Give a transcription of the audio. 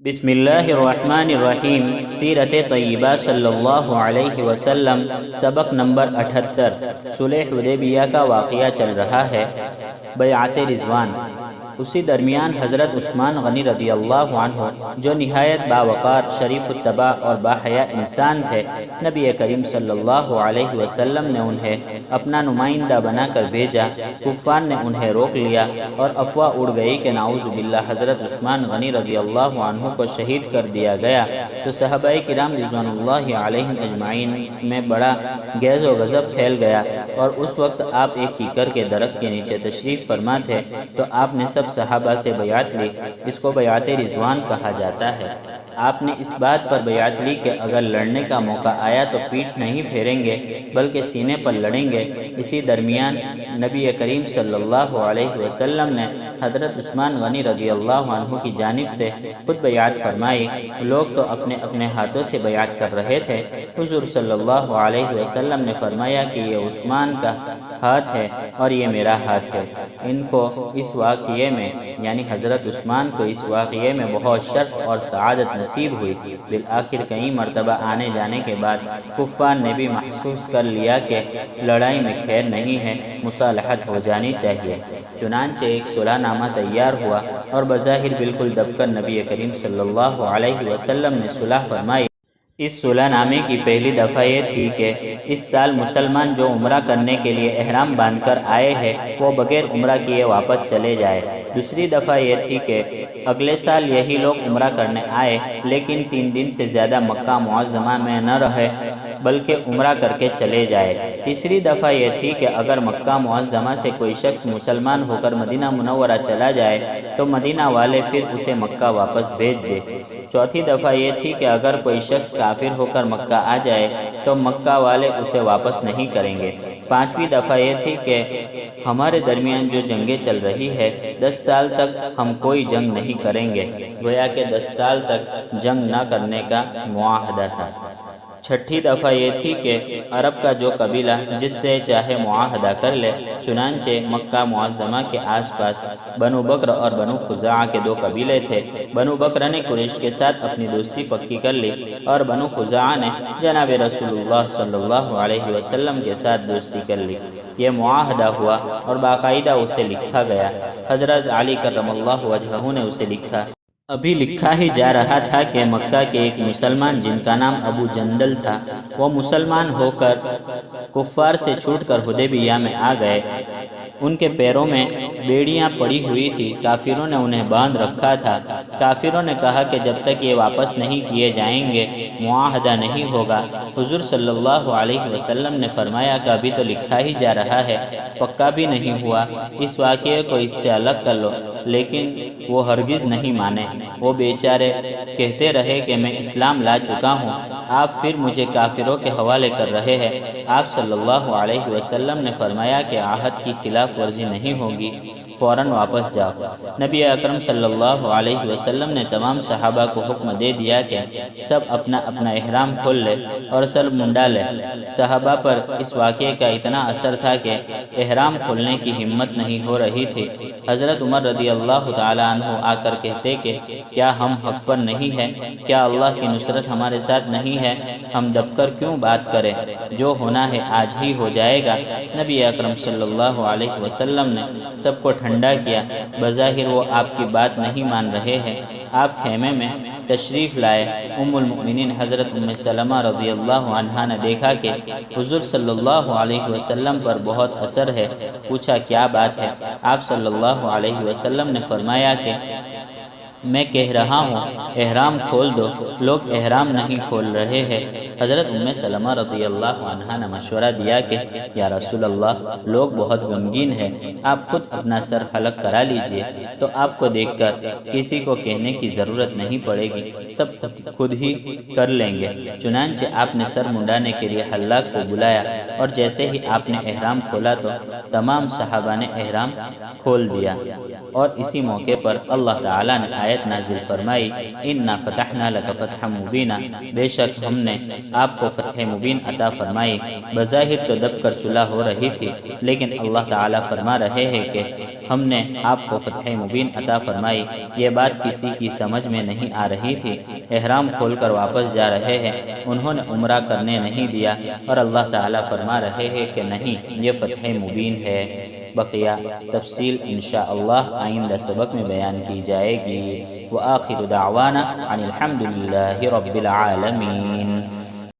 بسم اللہ الرحمن الرحیم۔ سیرت طیبہ صلی اللہ علیہ وسلم، سبق نمبر 78۔ صلح حدیبیہ کا واقعہ چل رہا ہے۔ بیعت رضوان۔ اسی درمیان حضرت عثمان غنی رضی اللہ عنہ، جو نہایت باوقار، شریف الطبع اور باحیا انسان تھے، نبی کریم صلی اللہ علیہ وسلم نے انہیں اپنا نمائندہ بنا کر بھیجا۔ کفار نے انہیں روک لیا اور افواہ اڑ گئی کہ نعوذ باللہ حضرت عثمان غنی رضی اللہ عنہ کو شہید کر دیا گیا، تو صحابہ کرام رضوان اللہ علیہم اجمعین میں بڑا غیظ و غضب پھیل گیا، اور اس وقت آپ ایک کیکر کے درخت کے نیچے تشریف فرما تھے، تو آپ نے سب صحابہ سے بیعت لی۔ اس کو بیعت رضوان کہا جاتا ہے۔ آپ نے اس بات پر بیعت لی کہ اگر لڑنے کا موقع آیا تو پیٹھ نہیں پھیریں گے بلکہ سینے پر لڑیں گے۔ اسی درمیان نبی کریم صلی اللہ علیہ وسلم نے حضرت عثمان غنی رضی اللہ عنہ کی جانب سے خود بیعت فرمائی۔ لوگ تو اپنے اپنے ہاتھوں سے بیعت کر رہے تھے۔ حضور صلی اللہ علیہ وسلم نے فرمایا کہ یہ عثمان کا ہاتھ ہے اور یہ میرا ہاتھ ہے۔ ان کو اس واقعے میں یعنی حضرت عثمان کو اس واقعے میں بہت شرف اور سعادت نصیب ہوئی۔ بالآخر کئی مرتبہ آنے جانے کے بعد کفار نے بھی محسوس کر لیا کہ لڑائی میں خیر نہیں ہے، مصالحت ہو جانی چاہیے۔ چنانچہ ایک صلح نامہ تیار ہوا اور بظاہر بالکل دب کر نبی کریم صلی اللہ علیہ وسلم نے صلح فرمائی۔ اس صلح نامے کی پہلی دفعہ یہ تھی کہ اس سال مسلمان جو عمرہ کرنے کے لیے احرام باندھ کر آئے ہیں وہ بغیر عمرہ کیے واپس چلے جائے۔ دوسری دفعہ یہ تھی کہ اگلے سال یہی لوگ عمرہ کرنے آئے لیکن 3 دن سے زیادہ مکہ معظمہ میں نہ رہے بلکہ عمرہ کر کے چلے جائے۔ تیسری دفعہ یہ تھی کہ اگر مکہ معظمہ سے کوئی شخص مسلمان ہو کر مدینہ منورہ چلا جائے تو مدینہ والے پھر اسے مکہ واپس بھیج دے۔ چوتھی دفعہ یہ تھی کہ اگر کوئی شخص کافر ہو کر مکہ آ جائے تو مکہ والے اسے واپس نہیں کریں گے۔ پانچویں دفعہ یہ تھی کہ ہمارے درمیان جو جنگیں چل رہی ہے 10 سال تک ہم کوئی جنگ نہیں کریں گے، گویا کہ 10 سال تک جنگ نہ کرنے کا معاہدہ تھا۔ چھٹی دفعہ یہ تھی کہ عرب کا جو قبیلہ جس سے چاہے معاہدہ کر لے، چنانچہ مکہ معظمہ کے آس پاس بنو بکر اور بنو خزاعہ کے 2 قبیلے تھے۔ بنو بکر نے قریش کے ساتھ اپنی دوستی پکی کر لی اور بنو خزاعہ نے جناب رسول اللہ صلی اللہ علیہ وسلم کے ساتھ دوستی کر لی۔ یہ معاہدہ ہوا اور باقاعدہ اسے لکھا گیا۔ حضرت علی کرم اللہ وجہہ نے اسے لکھا۔ ابھی لکھا ہی جا رہا تھا کہ مکہ کے ایک مسلمان جن کا نام ابو جندل تھا، وہ مسلمان ہو کر کفار سے چھوٹ کر حدیبیہ میں آ گئے۔ ان کے پیروں میں بیڑیاں پڑی ہوئی تھی، کافروں نے انہیں باندھ رکھا تھا۔ کافروں نے کہا کہ جب تک یہ واپس نہیں کیے جائیں گے معاہدہ نہیں ہوگا۔ حضور صلی اللہ علیہ وسلم نے فرمایا کہ ابھی تو لکھا ہی جا رہا ہے، پکا بھی نہیں ہوا، اس واقعے کو اس سے الگ کر لو۔ لیکن وہ ہرگز نہیں مانے۔ وہ بیچارے کہتے رہے کہ میں اسلام لا چکا ہوں، آپ پھر مجھے کافروں کے حوالے کر رہے ہیں۔ آپ صلی اللہ علیہ وسلم نے فرمایا کہ عہد کی خلاف ورزی نہیں ہوگی، فوراً واپس جاؤ۔ نبی اکرم صلی اللہ علیہ وسلم نے تمام صحابہ کو حکم دے دیا کہ سب اپنا اپنا احرام کھول لے اور سر منڈا لے۔ صحابہ پر اس واقعے کا اتنا اثر تھا کہ احرام کھولنے کی ہمت نہیں ہو رہی تھی۔ حضرت عمر رضی اللہ تعالیٰ عنہ آ کر کہتے کہ کیا ہم حق پر نہیں ہیں؟ کیا اللہ کی نصرت ہمارے ساتھ نہیں ہے؟ ہم دب کر کیوں بات کریں؟ جو ہونا ہے آج ہی ہو جائے گا۔ نبی اکرم صلی اللہ علیہ وسلم نے سب کو ٹھنڈا کیا۔ بظاہر وہ آپ کی بات نہیں مان رہے ہیں۔ آپ خیمے میں تشریف لائے۔ ام المؤمنین حضرت ام سلمہ رضی اللہ عنہا نے دیکھا کہ حضور صلی اللہ علیہ وسلم پر بہت اثر ہے۔ پوچھا کیا بات ہے؟ آپ صلی اللہ علیہ وسلم نے فرمایا کہ میں کہہ رہا ہوں احرام کھول دو، لوگ احرام نہیں کھول رہے ہیں۔ حضرت ام سلمہ رضی اللہ عنہا نے مشورہ دیا کہ یا رسول اللہ، لوگ بہت غمگین ہیں، آپ خود اپنا سر خلق کرا لیجئے، تو آپ کو دیکھ کر کسی کو کہنے کی ضرورت نہیں پڑے گی، سب خود ہی کر لیں گے۔ چنانچہ آپ نے سر منڈانے کے لیے حلاق کو بلایا، اور جیسے ہی آپ نے احرام کھولا تو تمام صحابہ نے احرام کھول دیا، اور اسی موقع پر اللہ تعالیٰ نے آیت نازل فرمائی اِنَّا فَتَحْنَا لَكَ فَتْحًا مُبِينًا، بے شک ہم نے آپ کو فتح مبین عطا فرمائی۔ بظاہر تو دب کر صلح ہو رہی تھی، لیکن اللہ تعالیٰ فرما رہے ہیں کہ ہم نے آپ کو فتح مبین عطا فرمائی۔ یہ بات کسی کی سمجھ میں نہیں آ رہی تھی، احرام کھول کر واپس جا رہے ہیں، انہوں نے عمرہ کرنے نہیں دیا، اور اللہ تعالیٰ فرما رہے ہیں کہ نہیں، یہ فتح مبین ہے۔ بقیہ تفصیل انشاءاللہ آئندہ سبق میں بیان کی جائے گی۔ وآخر دعوانا ان الحمد للہ رب العالمین۔